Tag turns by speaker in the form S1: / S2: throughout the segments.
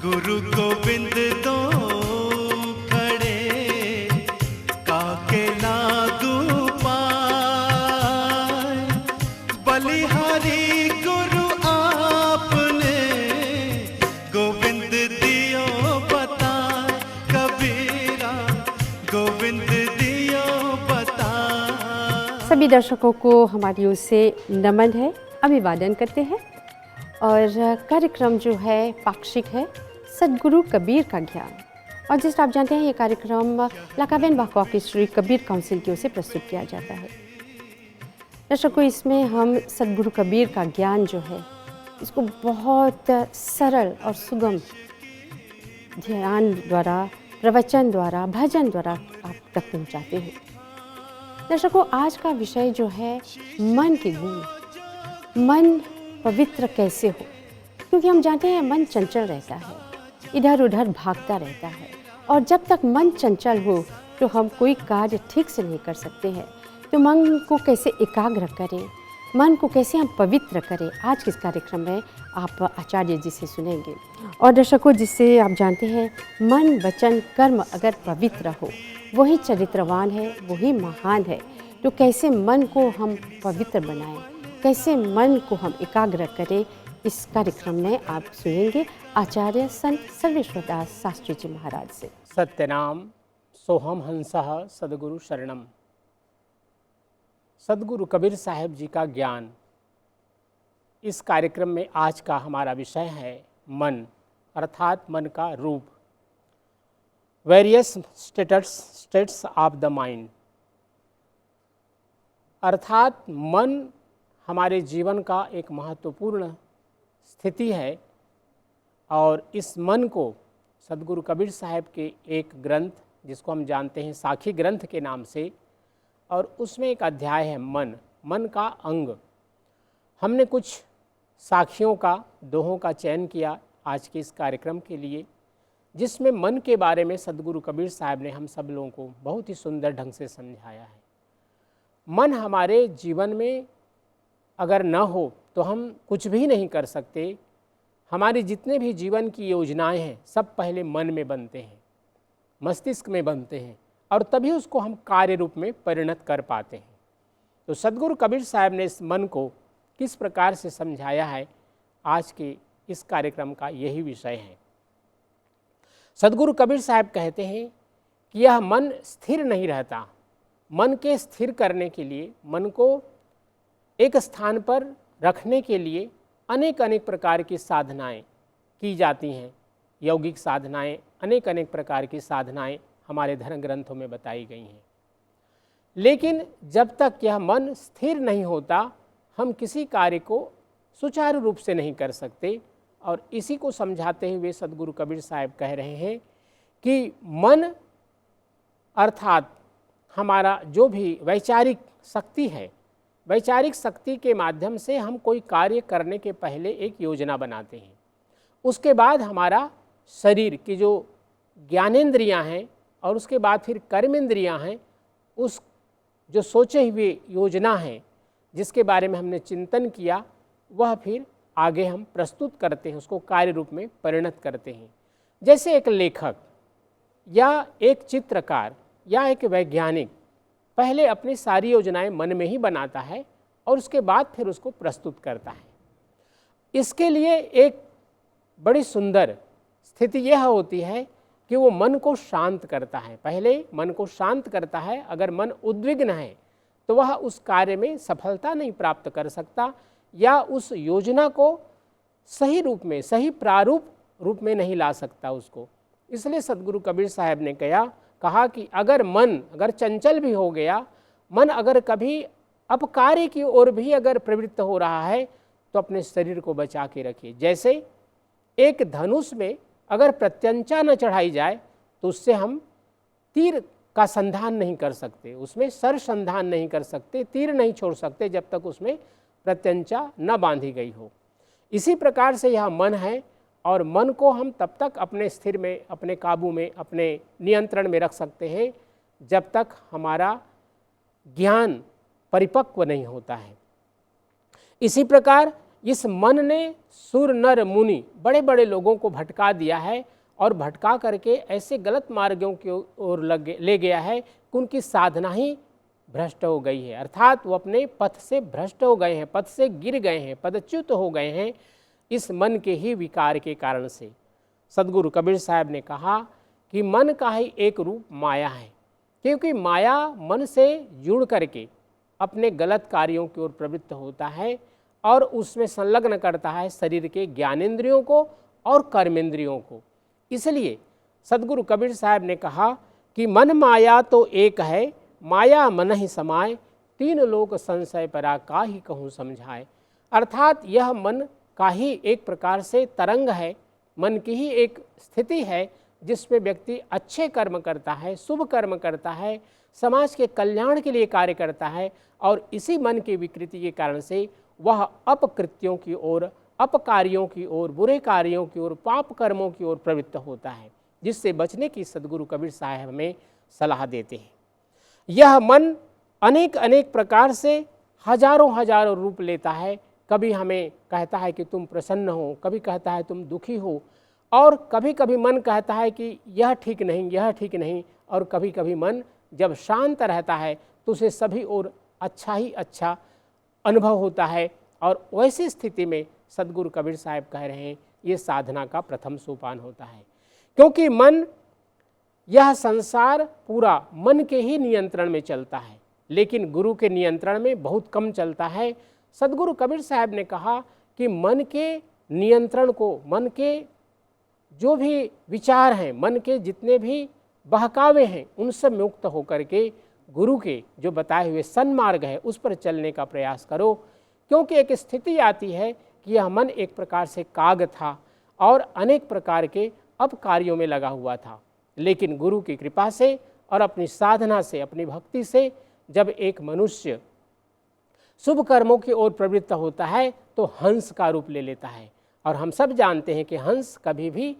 S1: गुरु गोविंद दो खड़े काके लागू पाए, बलिहारी गुरु आपने गोविंद दियो बताए, कबीरा गोविंद दियो बताए।
S2: सभी दर्शकों को हमारी ओर से नमन है, अभिवादन करते हैं। और कार्यक्रम जो है पाक्षिक है सदगुरु कबीर का ज्ञान। और जैसे आप जानते हैं ये कार्यक्रम लकावेन बाकवा की श्री कबीर काउंसिल की ओर से प्रस्तुत किया जाता है। दर्शकों, इसमें हम सदगुरु कबीर का ज्ञान जो है इसको बहुत सरल और सुगम ध्यान द्वारा, प्रवचन द्वारा, भजन द्वारा आप तक पहुँचाते हैं। दर्शकों, आज का विषय जो है मन के गुण, मन पवित्र कैसे हो। क्योंकि हम जानते हैं मन चंचल रहता है, इधर उधर भागता रहता है, और जब तक मन चंचल हो तो हम कोई कार्य ठीक से नहीं कर सकते हैं। तो मन को कैसे एकाग्र करें, मन को कैसे हम पवित्र करें, आज के इस कार्यक्रम में आप आचार्य जी से सुनेंगे। और दर्शकों, जिससे आप जानते हैं मन वचन कर्म अगर पवित्र हो वही चरित्रवान है, वही महान है। तो कैसे मन को हम पवित्र बनाएं, कैसे मन को हम एकाग्र करें, इस कार्यक्रम में आप सुनेंगे आचार्य संत सर्वेश्वर दास शास्त्री जी महाराज से।
S3: सत्यनाम सोहम हंसः सदगुरु शरणम। सदगुरु कबीर साहब जी का ज्ञान, इस कार्यक्रम में आज का हमारा विषय है मन, अर्थात मन का रूप। Various states of the mind, अर्थात मन हमारे जीवन का एक महत्वपूर्ण स्थिति है। और इस मन को सदगुरु कबीर साहब के एक ग्रंथ, जिसको हम जानते हैं साखी ग्रंथ के नाम से, और उसमें एक अध्याय है मन, मन का अंग। हमने कुछ साखियों का, दोहों का चयन किया आज के इस कार्यक्रम के लिए, जिसमें मन के बारे में सदगुरु कबीर साहब ने हम सब लोगों को बहुत ही सुंदर ढंग से समझाया है। मन हमारे जीवन में अगर न हो तो हम कुछ भी नहीं कर सकते। हमारे जितने भी जीवन की योजनाएं हैं सब पहले मन में बनते हैं, मस्तिष्क में बनते हैं, और तभी उसको हम कार्य रूप में परिणत कर पाते हैं। तो सदगुरु कबीर साहब ने इस मन को किस प्रकार से समझाया है, आज के इस कार्यक्रम का यही विषय है। सदगुरु कबीर साहब कहते हैं कि यह मन स्थिर नहीं रहता। मन के स्थिर करने के लिए, मन को एक स्थान पर रखने के लिए अनेक अनेक प्रकार की साधनाएं की जाती हैं। यौगिक साधनाएं, अनेक अनेक प्रकार की साधनाएं हमारे धर्म ग्रंथों में बताई गई हैं। लेकिन जब तक यह मन स्थिर नहीं होता, हम किसी कार्य को सुचारू रूप से नहीं कर सकते। और इसी को समझाते हुए सदगुरु कबीर साहब कह रहे हैं कि मन अर्थात हमारा जो भी वैचारिक शक्ति है, वैचारिक शक्ति के माध्यम से हम कोई कार्य करने के पहले एक योजना बनाते हैं। उसके बाद हमारा शरीर की जो ज्ञानेंद्रियां हैं और उसके बाद फिर कर्मेंद्रियां हैं, उस जो सोचे हुए योजना है जिसके बारे में हमने चिंतन किया, वह फिर आगे हम प्रस्तुत करते हैं, उसको कार्य रूप में परिणत करते हैं। जैसे एक लेखक या एक चित्रकार या एक वैज्ञानिक पहले अपनी सारी योजनाएं मन में ही बनाता है और उसके बाद फिर उसको प्रस्तुत करता है। इसके लिए एक बड़ी सुंदर स्थिति यह होती है कि वो मन को शांत करता है। पहले मन को शांत करता है। अगर मन उद्विग्न है तो वह उस कार्य में सफलता नहीं प्राप्त कर सकता, या उस योजना को सही रूप में, सही प्रारूप रूप में नहीं ला सकता उसको। इसलिए सदगुरु कबीर साहब ने कहा कि अगर मन अगर चंचल भी हो गया, मन अगर कभी अपकार्य की ओर भी अगर प्रवृत्त हो रहा है, तो अपने शरीर को बचा के रखिए। जैसे एक धनुष में अगर प्रत्यंचा न चढ़ाई जाए तो उससे हम तीर का संधान नहीं कर सकते, उसमें सर संधान नहीं कर सकते, तीर नहीं छोड़ सकते जब तक उसमें प्रत्यंचा न बांधी गई हो। इसी प्रकार से यह मन है, और मन को हम तब तक अपने स्थिर में, अपने काबू में, अपने नियंत्रण में रख सकते हैं जब तक हमारा ज्ञान परिपक्व नहीं होता है। इसी प्रकार इस मन ने सुर नर मुनि बड़े बड़े लोगों को भटका दिया है और भटका करके ऐसे गलत मार्गों की ओर ले गया है कि उनकी साधना ही भ्रष्ट हो गई है, अर्थात वो अपने पथ से भ्रष्ट हो गए हैं, पथ से गिर गए हैं, पदच्युत हो गए हैं इस मन के ही विकार के कारण से। सदगुरु कबीर साहब ने कहा कि मन का ही एक रूप माया है, क्योंकि माया मन से जुड़ करके अपने गलत कार्यों की ओर प्रवृत्त होता है और उसमें संलग्न करता है शरीर के ज्ञानेंद्रियों को और कर्मेंद्रियों को। इसलिए सदगुरु कबीर साहब ने कहा कि मन माया तो एक है, माया मन ही समाए, तीन लोक संशय परा का ही कहूँ समझाए। अर्थात यह मन का ही एक प्रकार से तरंग है, मन की ही एक स्थिति है जिसमें व्यक्ति अच्छे कर्म करता है, शुभ कर्म करता है, समाज के कल्याण के लिए कार्य करता है और इसी मन की विकृति के कारण से वह अपकृत्यों की ओर, अपकार्यों की ओर, बुरे कार्यों की ओर, पाप कर्मों की ओर प्रवृत्त होता है, जिससे बचने की सदगुरु कबीर साहब हमें सलाह देते हैं। यह मन अनेक अनेक प्रकार से हजारों हजारों रूप लेता है। कभी हमें कहता है कि तुम प्रसन्न हो, कभी कहता है तुम दुखी हो, और कभी कभी मन कहता है कि यह ठीक नहीं, यह ठीक नहीं, और कभी कभी मन जब शांत रहता है तो उसे सभी ओर अच्छा ही अच्छा अनुभव होता है। और वैसी स्थिति में सदगुरु कबीर साहब कह रहे हैं ये साधना का प्रथम सोपान होता है, क्योंकि मन, यह संसार पूरा मन के ही नियंत्रण में चलता है, लेकिन गुरु के नियंत्रण में बहुत कम चलता है। सदगुरु कबीर साहब ने कहा कि मन के नियंत्रण को, मन के जो भी विचार हैं, मन के जितने भी बहकावे हैं, उनसे मुक्त होकर के गुरु के जो बताए हुए सन्मार्ग है उस पर चलने का प्रयास करो। क्योंकि एक स्थिति आती है कि यह मन एक प्रकार से काग था और अनेक प्रकार के अपकार्यों में लगा हुआ था, लेकिन गुरु की कृपा से और अपनी साधना से, अपनी भक्ति से जब एक मनुष्य शुभ कर्मों की ओर प्रवृत्त होता है तो हंस का रूप ले लेता है। और हम सब जानते हैं कि हंस कभी भी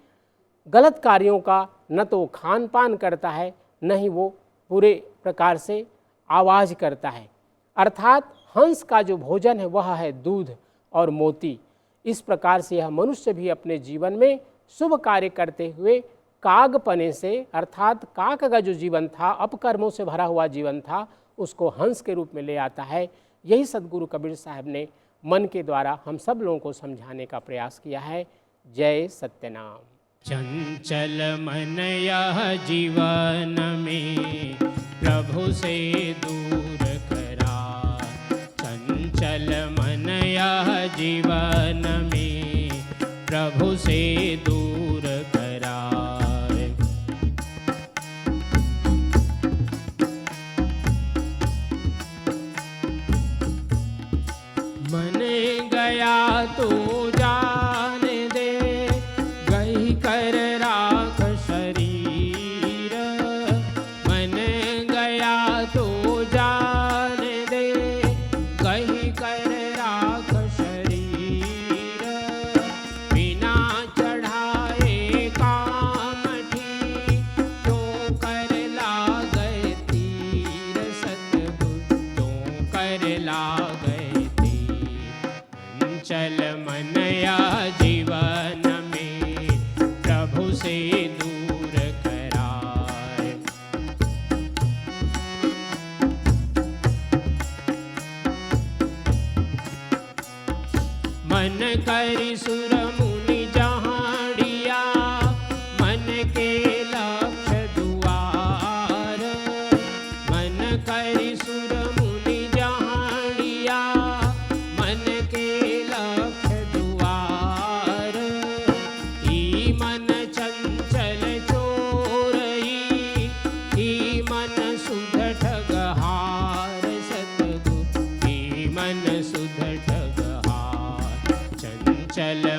S3: गलत कार्यों का न तो खान पान करता है, न ही वो पूरे प्रकार से आवाज़ करता है। अर्थात हंस का जो भोजन है वह है दूध और मोती। इस प्रकार से यह मनुष्य भी अपने जीवन में शुभ कार्य करते हुए कागपने से, अर्थात काक का जो जीवन था, अपकर्मों से भरा हुआ जीवन था, उसको हंस के रूप में ले आता है। यही सदगुरु कबीर साहब ने मन के द्वारा हम सब लोगों को समझाने का प्रयास किया है। जय सत्यनाम।
S4: चंचल मन यह जीवन में प्रभु से दूर करा, चंचल मन यह जीवन में प्रभु से दूर करा। मन गया तो जान दे, गई कर राख शरीर। मन गया तो जान दे, गई कर राख शरीर। बिना चढ़ाए कामठी, क्यों कर लागे तीर। सतगुरु क्यों कर लागे चल मन या जीवन में प्रभु से दूर कराए। मन करी सुर मुनि जहाड़िया, मन के लक्ष्य दुआर। मन करी सुर मुनि जहाड़िया, मन के लक्ष्य दुआर। ई मन चंचल चोरई, ई मन सुध ठगहार। सतगुरु ई मन सुध ठगहार। चंचल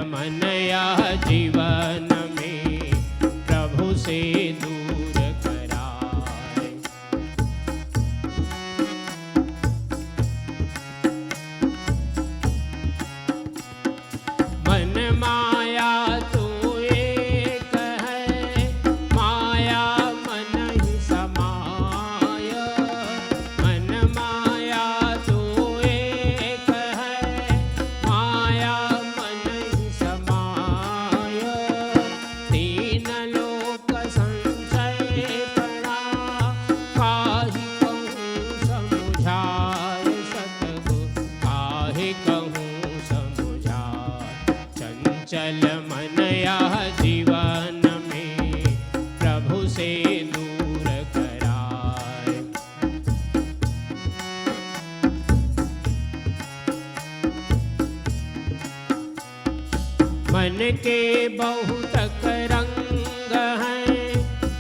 S4: के बहुत रंग हैं,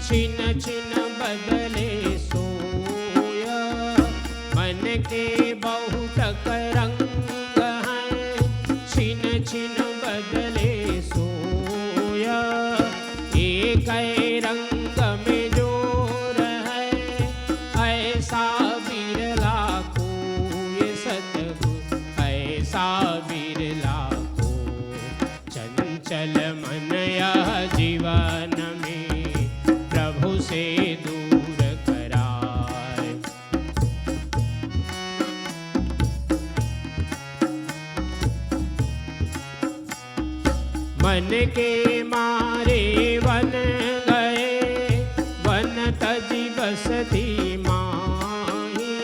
S4: छिन छिन बदले सोय। मन के बहुत रंग हैं, छिन छिन बदले सोय। एक रंग में जोर है, ऐसा बिरला कोई सतगुरु, ऐसा बिरला को। चंचल मन यह जीवन में प्रभु से दूर कराए। मन के मारे वन गए, वन तजी बसती माही।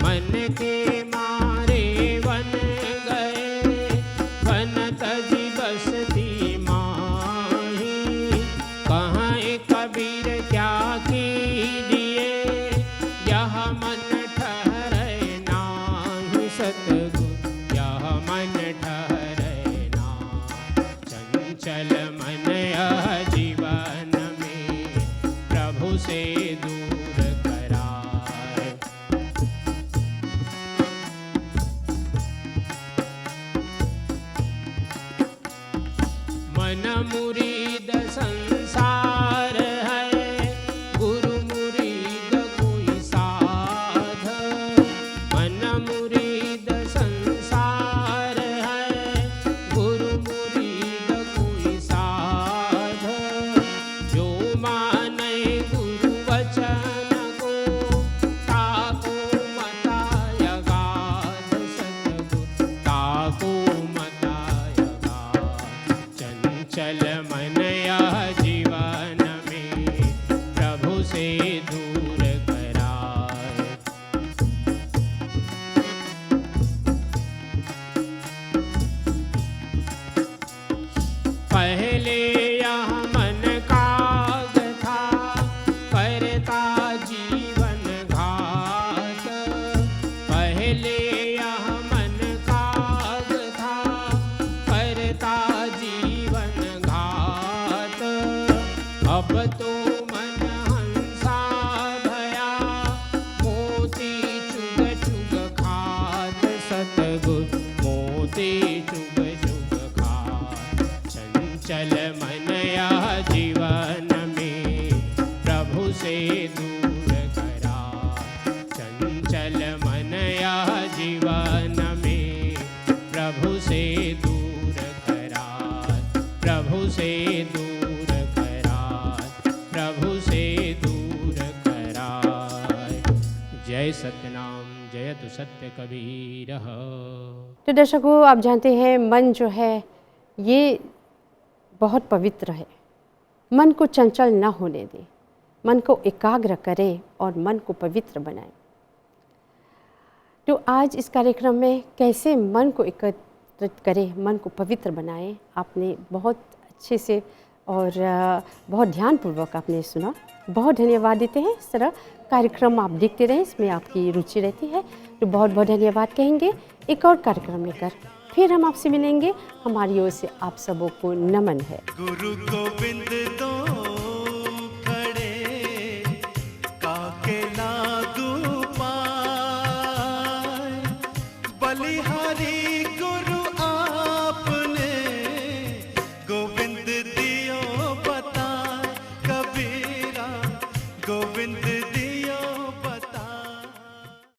S4: मन के मारे वन गए, वन तजी बसती माही। कहाँ कबीर क्या कीजिए, यह मन ठहरे नाही सतगुरु, यह मन ठहरे ना। चंचल मन यह जीवन में प्रभु से दूर कराए। मन मुरीद संसार है, गुरु मुरीद कोई साध। मन मुरीद संसार है, गुरु मुरीद कोई साध। जो माने गुरु वचन को, ताको मताय गाध सतगुरु, ताको मताय गाध। चंचल मन यह जीवन में प्रभु से दूर कराए। पहले यह मन काग था, करता जीवन घात। पहले यह मन काग था, करता जीवन घात। अब तो मन हंसा भया, मोती चुग चुग खात सतगुरु, मोती चुग चुग खात। चंचल मन यह जीवन में प्रभु से दूर करा। चंचल मन यह जीवन में प्रभु से दूर करा, प्रभु से दूर करा, प्रभु से दूर करा। जय सत्यनाम जयतु सत्य कबीर।
S2: तो दर्शकों, आप जानते हैं मन जो है ये बहुत पवित्र है। मन को चंचल न होने दें, मन को एकाग्र करें और मन को पवित्र बनाएं। तो आज इस कार्यक्रम में कैसे मन को एकत्रित करें, मन को पवित्र बनाएं, आपने बहुत अच्छे से और बहुत ध्यानपूर्वक आपने सुना। बहुत धन्यवाद देते हैं। इस तरह कार्यक्रम आप देखते रहें, इसमें आपकी रुचि रहती है। तो बहुत बहुत धन्यवाद कहेंगे। एक और कार्यक्रम लेकर फिर हम आपसे मिलेंगे। हमारी ओर से आप सबों को नमन है।
S1: गुरु गोविंद दो